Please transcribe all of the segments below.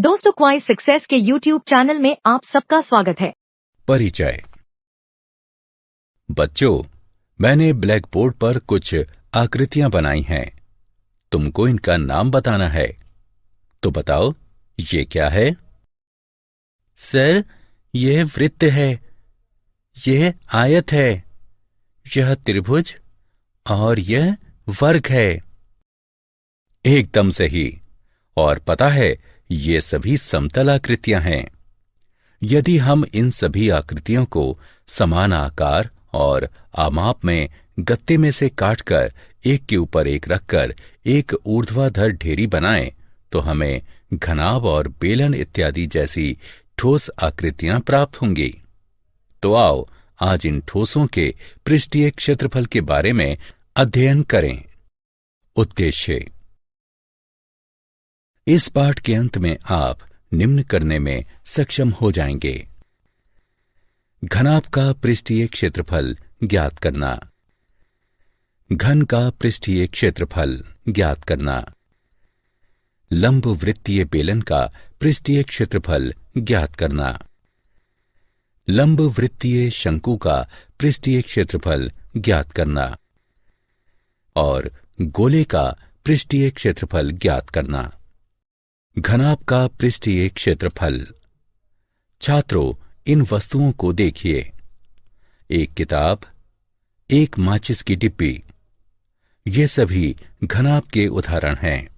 दोस्तों, क्वाइज सक्सेस के YouTube channel में आप सबका स्वागत है। परिचय। बच्चों, मैंने ब्लैक बोर्ड पर कुछ आकृतियां बनाई हैं। तुमको इनका नाम बताना है। तो बताओ, ये क्या है? सर, यह वृत्त है, यह आयत है, यह त्रिभुज और यह वर्ग है। एकदम सही। और पता है, ये सभी समतल आकृतियां हैं। यदि हम इन सभी आकृतियों को समान आकार और आमाप में गत्ते में से काटकर एक के ऊपर एक रखकर एक ऊर्ध्वाधर ढेरी बनाएं, तो हमें घनाभ और बेलन इत्यादि जैसी ठोस आकृतियां प्राप्त होंगी। तो आओ, आज इन ठोसों के पृष्ठीय क्षेत्रफल के बारे में अध्ययन करें। उद्देश्य। इस पाठ के अंत में आप निम्न करने में सक्षम हो जाएंगे। घनाभ का पृष्ठीय क्षेत्रफल ज्ञात करना, घन का पृष्ठीय क्षेत्रफल ज्ञात करना, लंब वृत्तीय बेलन का पृष्ठीय क्षेत्रफल ज्ञात करना, लंब वृत्तीय शंकु का पृष्ठीय क्षेत्रफल ज्ञात करना और गोले का पृष्ठीय क्षेत्रफल ज्ञात करना। घनाभ का पृष्ठीय क्षेत्रफल। छात्रों, इन वस्तुओं को देखिए। एक किताब, एक माचिस की डिब्बी, ये सभी घनाभ के उदाहरण हैं।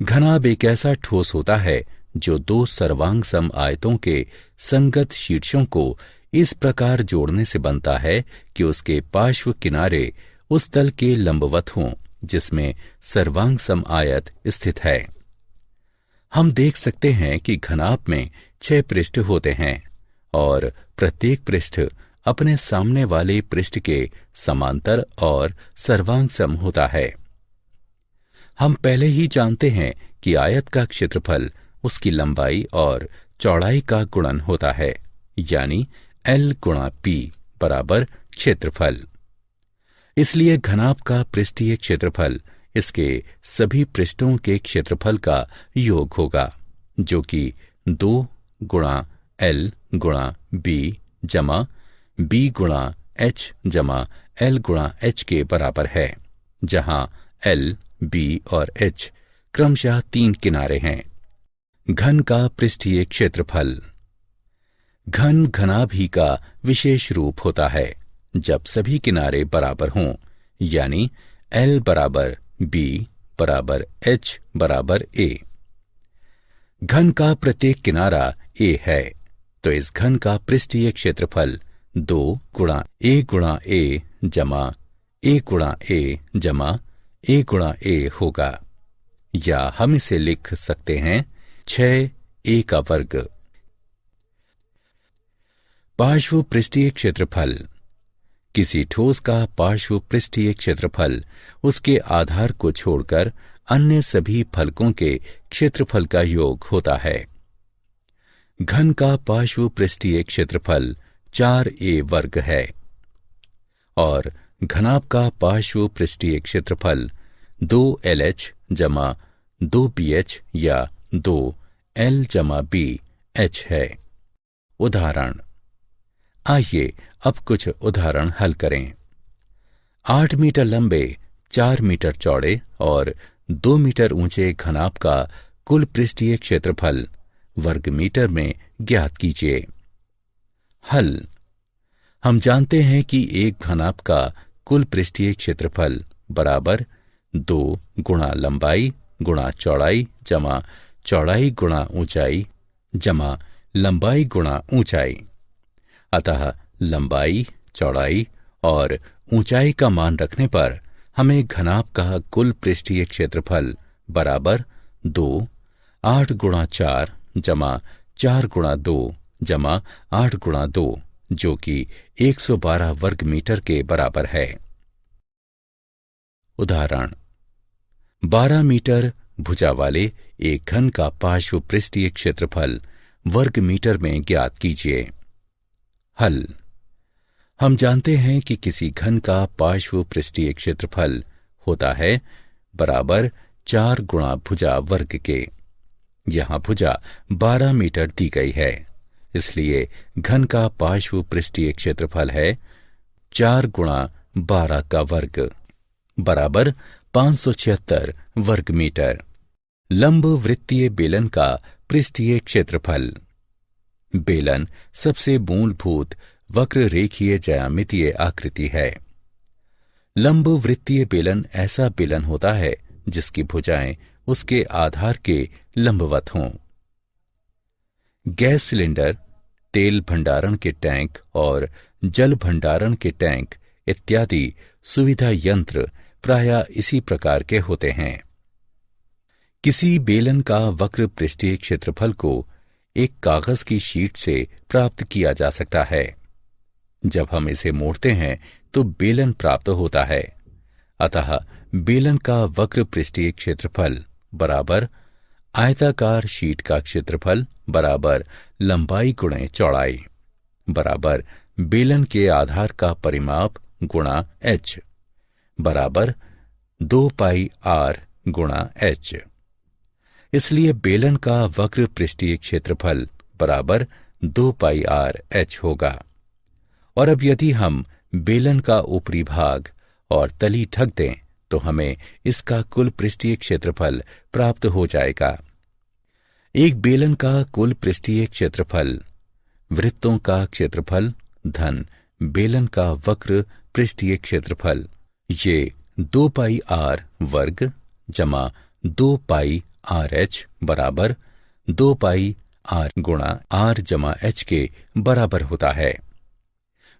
घनाभ एक ऐसा ठोस होता है जो दो सर्वांग सम आयतों के संगत शीर्षों को इस प्रकार जोड़ने से बनता है कि उसके पार्श्व किनारे उस तल के लंबवत हों जिसमें सर्वांग सम आयत स्थित है। हम देख सकते हैं कि घनाभ में 6 पृष्ठ होते हैं और प्रत्येक पृष्ठ अपने सामने वाले पृष्ठ के समांतर और सर्वांग सम होता है। हम पहले ही जानते हैं कि आयत का क्षेत्रफल उसकी लंबाई और चौड़ाई का गुणन होता है, यानी L गुणा P बराबर क्षेत्रफल। इसलिए घनाभ का पृष्ठीय क्षेत्रफल इसके सभी पृष्ठों के क्षेत्रफल का योग होगा, जो कि 2 गुणा L गुणा B जमा B गुणा H जमा L गुणा H के बराबर है, जहां L, B और H क्रमशः 3 किनारे हैं। घन का पृष्ठीय क्षेत्रफल। घन घनाभ ही का विशेष रूप होता है जब सभी किनारे बराबर हों, यानी L बराबर B बराबर H बराबर A। घन का प्रत्येक किनारा A है, तो इस घन का पृष्ठीय क्षेत्रफल 2 गुणा A गुणा A जमा A गुणा A जमा A गुणा A होगा, या हम इसे लिख सकते हैं 6A का वर्ग। पार्श्व पृष्ठीय क्षेत्रफल। किसी ठोस का पार्श्व पृष्ठीय क्षेत्रफल उसके आधार को छोड़कर अन्य सभी फलकों के क्षेत्रफल का योग होता है। घन का पार्श्व पृष्ठीय क्षेत्रफल 4A वर्ग है और घनाभ का पार्श्व पृष्ठीय क्षेत्रफल 2LH जमा 2BH या 2L जमा BH है। उदाहरण। आइए अब कुछ उदाहरण हल करें। 8 मीटर लंबे, 4 मीटर चौड़े और 2 मीटर ऊंचे घनाभ का कुल पृष्ठीय क्षेत्रफल वर्ग मीटर में ज्ञात कीजिए। हल। हम जानते हैं कि एक घनाभ का कुल पृष्ठीय क्षेत्रफल बराबर 2 गुणा लंबाई गुणा चौड़ाई जमा चौड़ाई गुणा ऊंचाई जमा लंबाई गुणा ऊंचाई। अतः लंबाई, चौड़ाई और ऊंचाई का मान रखने पर हमें घनाभ का कुल पृष्ठीय क्षेत्रफल बराबर 2 8 गुणा 4 जमा 4 गुणा 2 जमा 8 गुणा 2, जो कि 112 वर्ग मीटर के बराबर है। उदाहरण। 12 मीटर भुजा वाले एक घन का पार्श्व पृष्ठीय क्षेत्रफल वर्ग मीटर में ज्ञात कीजिए। हल। हम जानते हैं कि किसी घन का पार्श्व पृष्ठीय क्षेत्रफल होता है बराबर 4 गुणा भुजा वर्ग के, यहाँ भुजा 12 मीटर दी गई है, इसलिए घन का पार्श्व पृष्ठीय क्षेत्रफल है 4 गुणा 12 का वर्ग बराबर 576 वर्ग मीटर। लंब वृत्तीय बेलन का पृष्ठीय क्षेत्रफल। बेलन सबसे मूलभूत वक्र रेखीय ज्यामितीय आकृति है। लंब वृत्तीय बेलन ऐसा बेलन होता है जिसकी भुजाएं उसके आधार के लंबवत हों। गैस सिलेंडर, तेल भंडारण के टैंक और जल भंडारण के टैंक इत्यादि सुविधा यंत्र प्रायः इसी प्रकार के होते हैं। किसी बेलन का वक्र पृष्ठीय क्षेत्रफल को एक कागज की शीट से प्राप्त किया जा सकता है। जब हम इसे मोड़ते हैं तो बेलन प्राप्त होता है। अतः बेलन का वक्र पृष्ठीय क्षेत्रफल बराबर आयताकार शीट का क्षेत्रफल बराबर लंबाई गुणे चौड़ाई बराबर बेलन के आधार का परिमाप गुणा h बराबर 2 पाई r गुणा h। इसलिए बेलन का वक्र पृष्ठीय क्षेत्रफल बराबर 2 पाई r h होगा। और अब यदि हम बेलन का ऊपरी भाग और तली ढक दें तो हमें इसका कुल पृष्ठीय क्षेत्रफल प्राप्त हो जाएगा। एक बेलन का कुल पृष्ठीय क्षेत्रफल वृत्तों का क्षेत्रफल धन बेलन का वक्र पृष्ठीय क्षेत्रफल, ये 2 पाई r वर्ग जमा 2 पाई r h बराबर 2 पाई r गुणा r जमा h के बराबर होता है,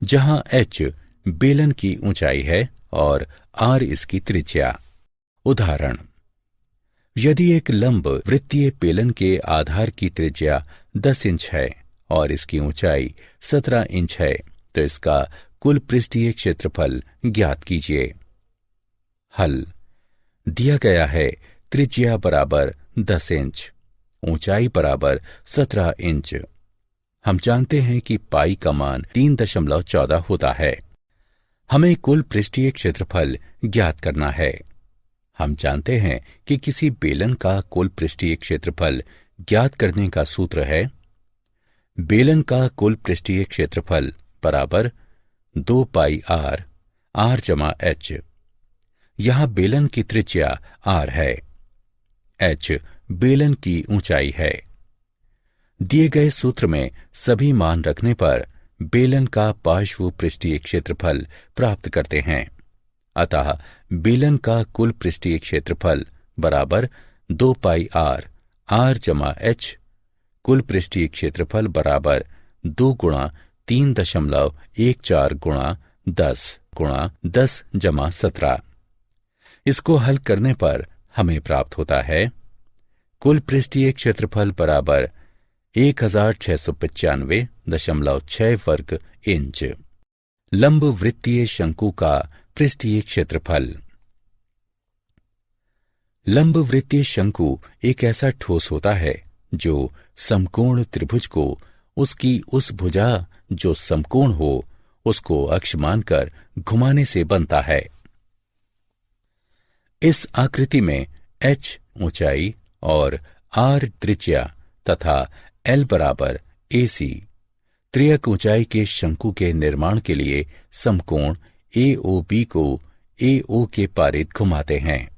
जहां h बेलन की ऊंचाई है और r इसकी त्रिज्या। उदाहरण, यदि एक लंब वृत्तीय बेलन के आधार की त्रिज्या 10 इंच है और इसकी ऊंचाई 17 इंच है तो इसका कुल पृष्ठीय क्षेत्रफल ज्ञात कीजिए। हल दिया गया है त्रिज्या बराबर 10 इंच, ऊंचाई बराबर 17 इंच। हम जानते हैं कि पाई का मान 3.14 होता है। हमें कुल पृष्ठीय क्षेत्रफल ज्ञात करना है। हम जानते हैं कि किसी बेलन का कुल पृष्ठीय क्षेत्रफल ज्ञात करने का सूत्र है बेलन का कुल पृष्ठीय क्षेत्रफल बराबर 2 पाई r जमा h। यहां बेलन की त्रिज्या r है, h बेलन की ऊंचाई है। दिए गए सूत्र में सभी मान रखने पर बेलन का पार्श्व पृष्ठीय क्षेत्रफल प्राप्त करते हैं। अतः बेलन का कुल पृष्ठीय क्षेत्रफल बराबर 2 पाई r जमा h, कुल पृष्ठीय क्षेत्रफल बराबर 2 गुणा 3.14 गुणा 10 जमा 17। इसको हल करने पर हमें प्राप्त होता है कुल पृष्ठीय क्षेत्रफल बराबर 1695.6 वर्ग इंच। लंब वृत्तीय शंकु का पृष्ठीय क्षेत्रफल। लंब वृत्तीय शंकु एक ऐसा ठोस होता है जो समकोण त्रिभुज को उसकी उस भुजा जो समकोण हो उसको अक्ष मानकर घुमाने से बनता है। इस आकृति में h ऊंचाई और r त्रिज्या तथा l बराबर AC त्रियक ऊंचाई के शंकु के निर्माण के लिए समकोण AOB को AO के पारित घुमाते हैं।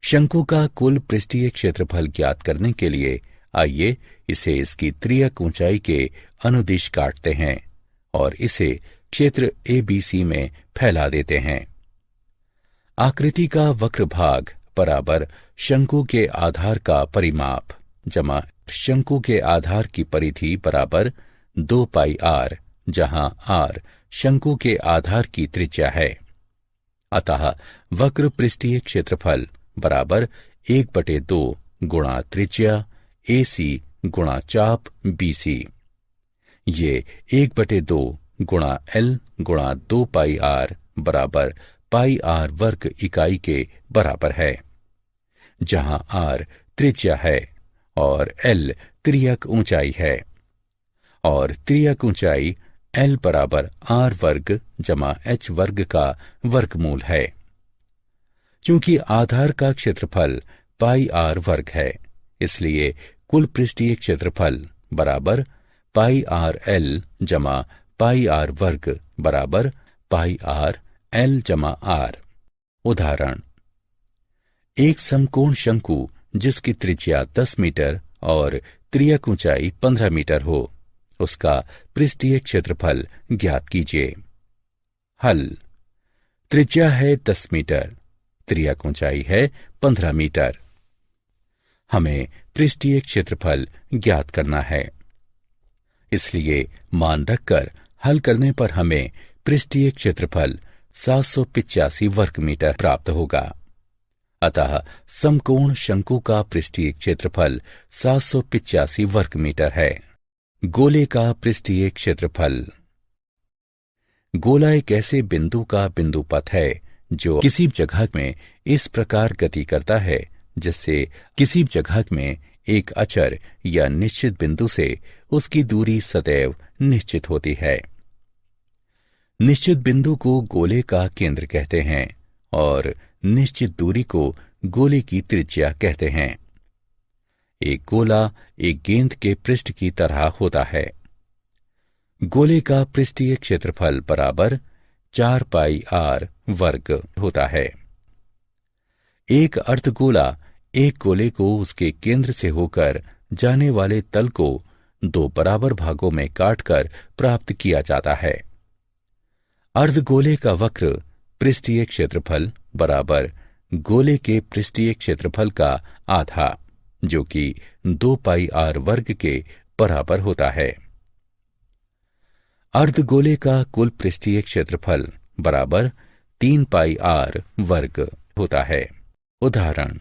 शंकु का कुल पृष्ठीय क्षेत्रफल ज्ञात करने के लिए आइए इसे इसकी त्रियक ऊंचाई के अनुदिश काटते हैं और इसे क्षेत्र ABC में फैला देते हैं। आकृति का वक्र भाग बराबर शंकु के आधार का परिमाप जमा शंकु के आधार की परिधि बराबर 2 पाई r, जहां r शंकु के आधार की त्रिज्या है। अतः वक्र पृष्ठीय क्षेत्रफल बराबर 1/2 गुणा त्रिज्या AC गुणा चाप BC। ये 1/2 गुणा L गुणा 2 पाई r बराबर पाई r वर्ग इकाई के बराबर है, जहां r त्रिज्या है और L त्रियक ऊंचाई है और त्रियक ऊंचाई L बराबर r वर्ग जमा h वर्ग का वर्गमूल है। क्योंकि आधार का क्षेत्रफल पाई r वर्ग है, इसलिए कुल पृष्ठीय क्षेत्रफल बराबर पाई आर एल जमा पाई आर वर्ग बराबर पाई आर एल जमा आर। उदाहरण, एक समकोण शंकु जिसकी त्रिज्या 10 मीटर और त्रियक ऊंचाई 15 मीटर हो, उसका पृष्ठीय क्षेत्रफल ज्ञात कीजिए। हल। त्रिज्या है 10 मीटर, त्रियक ऊंचाई है 15 मीटर। हमें पृष्ठीय क्षेत्रफल ज्ञात करना है, इसलिए मान रखकर हल करने पर हमें पृष्ठीय क्षेत्रफल 785 वर्ग मीटर प्राप्त होगा। अतः समकोण शंकु का पृष्ठीय क्षेत्रफल 785 वर्ग मीटर है। गोले का पृष्ठीय क्षेत्रफल। गोला एक ऐसे बिंदु का बिंदु पथ है जो किसी जगह में इस प्रकार गति करता है जिससे किसी जगह में एक अचर या निश्चित बिंदु से उसकी दूरी सदैव निश्चित होती है। निश्चित बिंदु को गोले का केंद्र कहते हैं और निश्चित दूरी को गोले की त्रिज्या कहते हैं। एक गोला एक गेंद के पृष्ठ की तरह होता है। गोले का पृष्ठीय क्षेत्रफल बराबर 4 पाई आर वर्ग होता है। एक अर्धगोला एक गोले को उसके केंद्र से होकर जाने वाले तल को 2 बराबर भागों में काटकर प्राप्त किया जाता है। अर्धगोले का वक्र पृष्ठीय क्षेत्रफल बराबर गोले के पृष्ठीय क्षेत्रफल का आधा, जो कि 2 पाई आर वर्ग के बराबर होता है। अर्धगोले का कुल पृष्ठीय क्षेत्रफल बराबर 3 पाई आर वर्ग होता है। उदाहरण,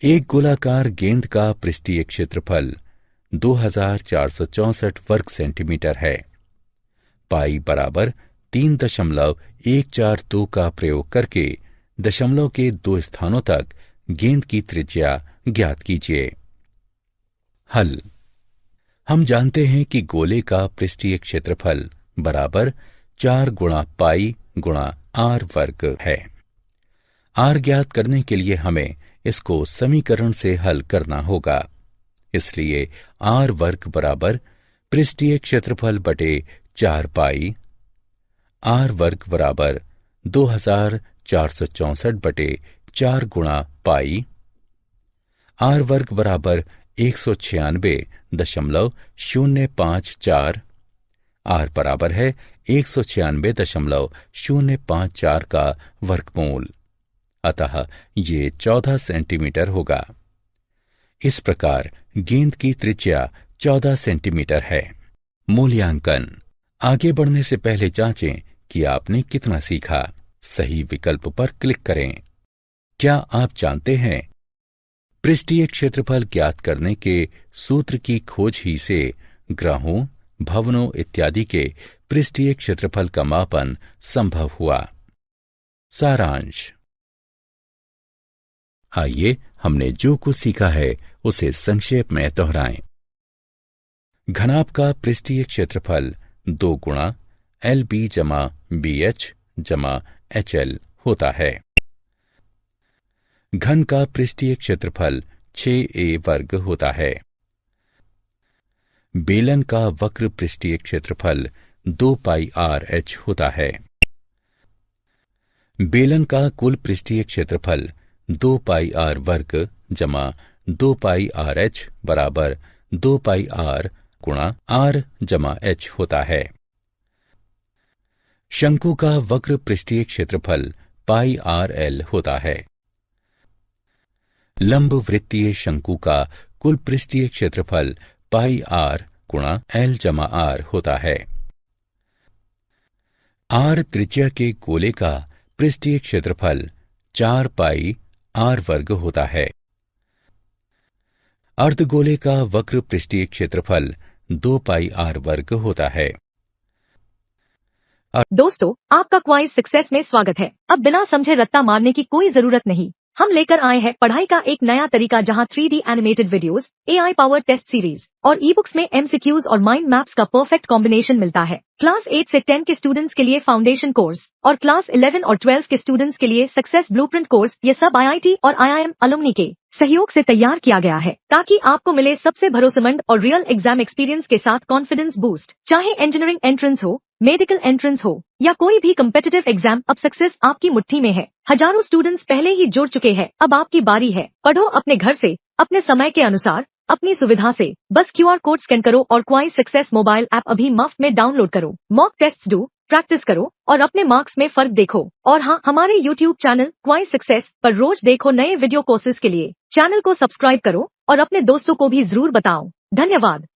एक गोलाकार गेंद का पृष्ठीय क्षेत्रफल 2464 वर्ग सेंटीमीटर है। पाई बराबर 3.142 का प्रयोग करके दशमलव के 2 स्थानों तक गेंद की त्रिज्या ज्ञात कीजिए। हल। हम जानते हैं कि गोले का पृष्ठीय क्षेत्रफल बराबर 4 गुणा पाई गुणा आर वर्ग है। आर ज्ञात करने के लिए हमें इसको समीकरण से हल करना होगा, इसलिए आर वर्ग बराबर पृष्ठीय क्षेत्रफल बटे 4 पाई, आर वर्ग बराबर 2464 बटे 4 गुणा पाई, आर वर्ग बराबर 196.054, आर बराबर है 196.054 का वर्गमूल, अतः ये 14 सेंटीमीटर होगा। इस प्रकार गेंद की त्रिज्या 14 सेंटीमीटर है। मूल्यांकन। आगे बढ़ने से पहले जांचें कि आपने कितना सीखा। सही विकल्प पर क्लिक करें। क्या आप जानते हैं, पृष्ठीय क्षेत्रफल ज्ञात करने के सूत्र की खोज ही से ग्रहों, भवनों इत्यादि के पृष्ठीय क्षेत्रफल का मापन संभव हुआ। सारांश। आइए हमने जो कुछ सीखा है उसे संक्षेप में दोहराएं। घनाभ का पृष्ठीय क्षेत्रफल 2 गुणा एल बी जमा बी एच जमा एच एल होता है। घन का पृष्ठीय क्षेत्रफल 6a वर्ग होता है। बेलन का वक्र पृष्ठीय क्षेत्रफल 2 पाई आर एच होता है। बेलन का कुल पृष्ठीय क्षेत्रफल 2 पाई आर वर्ग जमा 2 पाई आर एच बराबर 2 पाई आर गुणा आर जमा एच होता है। शंकु का वक्र पृष्ठीय क्षेत्रफल पाई आर एल होता है। लंब वृत्तीय शंकु का कुल पृष्ठीय क्षेत्रफल पाई आर गुणा एल जमा आर होता है। आर त्रिज्या के गोले का पृष्ठीय क्षेत्रफल 4 पाई आर वर्ग होता है। अर्धगोले का वक्र पृष्ठीय क्षेत्रफल 2 पाई आर वर्ग होता है। दोस्तों, आपका क्वाइज सक्सेस में स्वागत है। अब बिना समझे रट्टा मारने की कोई जरूरत नहीं। हम लेकर आए हैं पढ़ाई का एक नया तरीका जहां 3D animated videos, AI power test series और ई बुक्स में MCQs और माइंड मैप्स का परफेक्ट कॉम्बिनेशन मिलता है। क्लास 8 से 10 के स्टूडेंट्स के लिए फाउंडेशन कोर्स और क्लास 11 और 12 के स्टूडेंट्स के लिए सक्सेस ब्लूप्रिंट कोर्स, ये सब IIT और IIM अलुमनी के सहयोग से तैयार किया गया है ताकि आपको मिले सबसे भरोसेमंद और रियल एग्जाम एक्सपीरियंस के साथ कॉन्फिडेंस बूस्ट। चाहे इंजीनियरिंग एंट्रेंस हो, मेडिकल एंट्रेंस हो या कोई भी कम्पिटिटिव एग्जाम, अब सक्सेस आपकी मुट्ठी में है। हजारों स्टूडेंट्स पहले ही जुड़ चुके हैं, अब आपकी बारी है। पढ़ो अपने घर से, अपने समय के अनुसार, अपनी सुविधा से। बस QR कोड स्कैन करो और क्वाइस सक्सेस मोबाइल ऐप अभी मुफ्त में डाउनलोड करो। मॉक टेस्ट्स दो, प्रैक्टिस करो और अपने मार्क्स में फर्क देखो। और हाँ, हमारे YouTube चैनल क्वाइस सक्सेस पर रोज देखो नए वीडियो कोर्सेज के लिए। चैनल को सब्सक्राइब करो और अपने दोस्तों को भी जरूर बताओ। धन्यवाद।